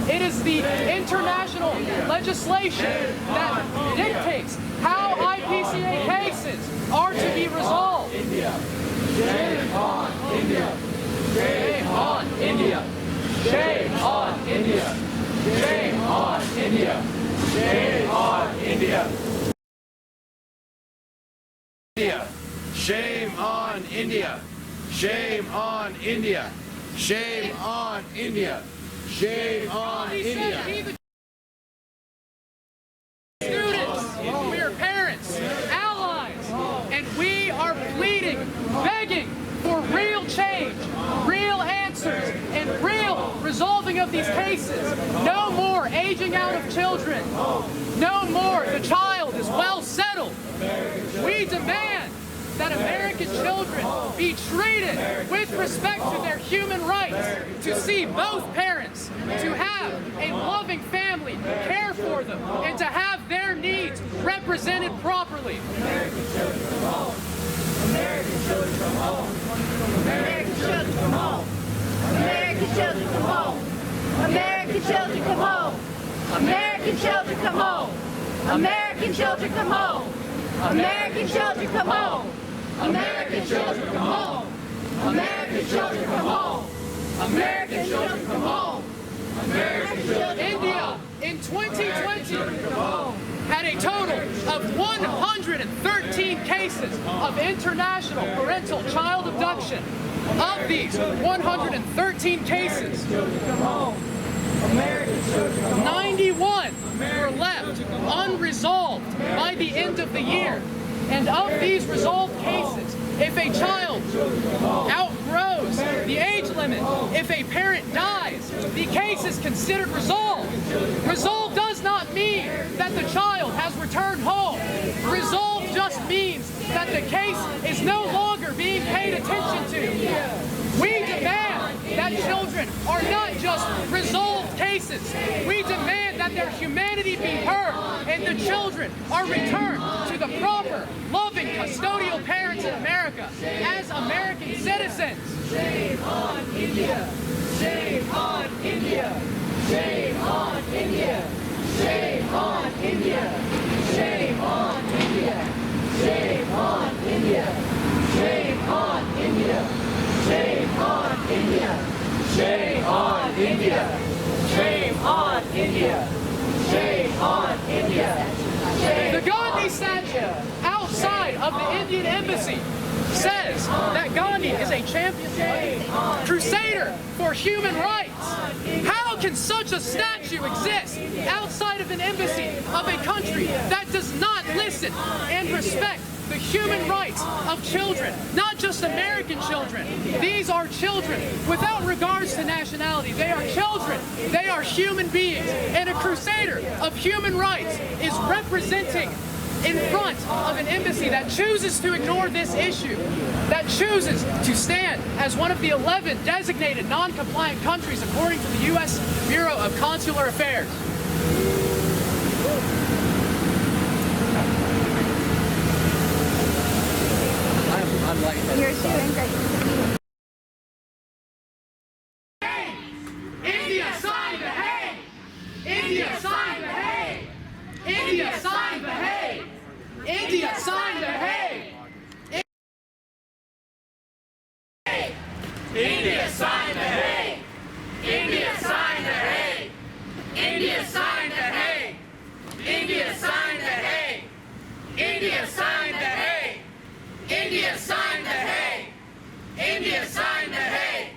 It is the international legislation that dictates how IPCA cases are to be resolved. India. Shame on India. Shame on India. Shame on India. Shame on India. Shame on India. Shame on India. Shame on India. Shame on India. Shame on India. Students, we are parents, allies, and we are pleading, begging for real change, real answers, and real resolving of these cases. No more aging out of children. No more the child is well settled. We demand that American children be treated with respect to their human rights, to see both parents, to have a loving family care for them, and to have their needs represented properly. American children come home. American children come home. American children come home. American children come home. American children come home. American children come home. American children come home. American children come home. American children come home. American children come home. American children come home. American children. India in 2020 had a total of 113 cases of international parental child abduction. Of these 113 cases, 91 were left unresolved by the end of the year. And of these resolved cases, if a child outgrows the age limit, if a parent dies, the case is considered resolved. Resolved does not mean that the child has returned home. Resolved just means that the case is no longer being paid attention to. We demand that children are not just resolved cases. We demand that their humanity be heard and the children are returned to the proper, loving, custodial parents in America as American citizens. Shame on India! Shame on India! Shame on India! Shame on India! Shame on India! Shame on India! Shame on India! Shame on India! Shame on India! Shame on India! Shame on India! The Gandhi statue outside of the Indian embassy says that Gandhi is a champion crusader for human rights. How can such a statue exist outside of an embassy of a country that does not listen and respect the human rights of children, not just American children? These are children without regards to nationality. They are children. They are human beings. And a crusader of human rights is representing in front of an embassy that chooses to ignore this issue, that chooses to stand as one of the 11 designated non-compliant countries according to the U.S. Bureau of Consular Affairs. You're doing great. India signed the Hague! India signed the Hague! India signed the Hague! India signed the Hague! India signed the Hague! India signed the Hague! India signed the Hague! India signed the Hague! India signed the Hague! India signed the Hague! India signed the Hague!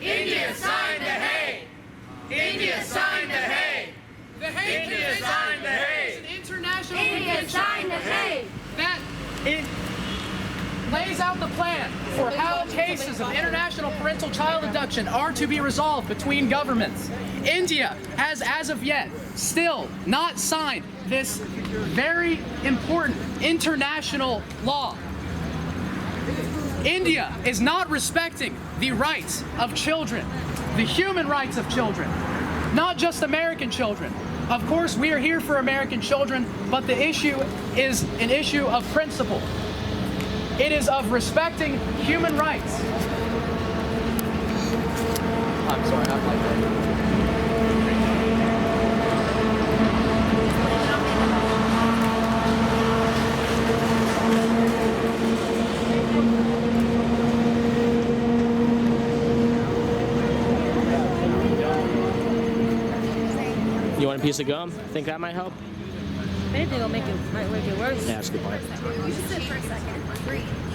India signed the Hague! India signed the Hague! The Hague India signed the Hague! is an international India signed the Hague. that it lays out the plan for how cases of international parental child abduction are to be resolved between governments. India has, as of yet, still not signed this very important international law. India is not respecting the rights of children, the human rights of children, not just American children. Of course, we are here for American children, but the issue is an issue of principle. It is of respecting human rights. I'm sorry, I'm like that. You want a piece of gum? Think that might help? Anything will might make it worse. Yeah, that's a good point. You should sit for a second.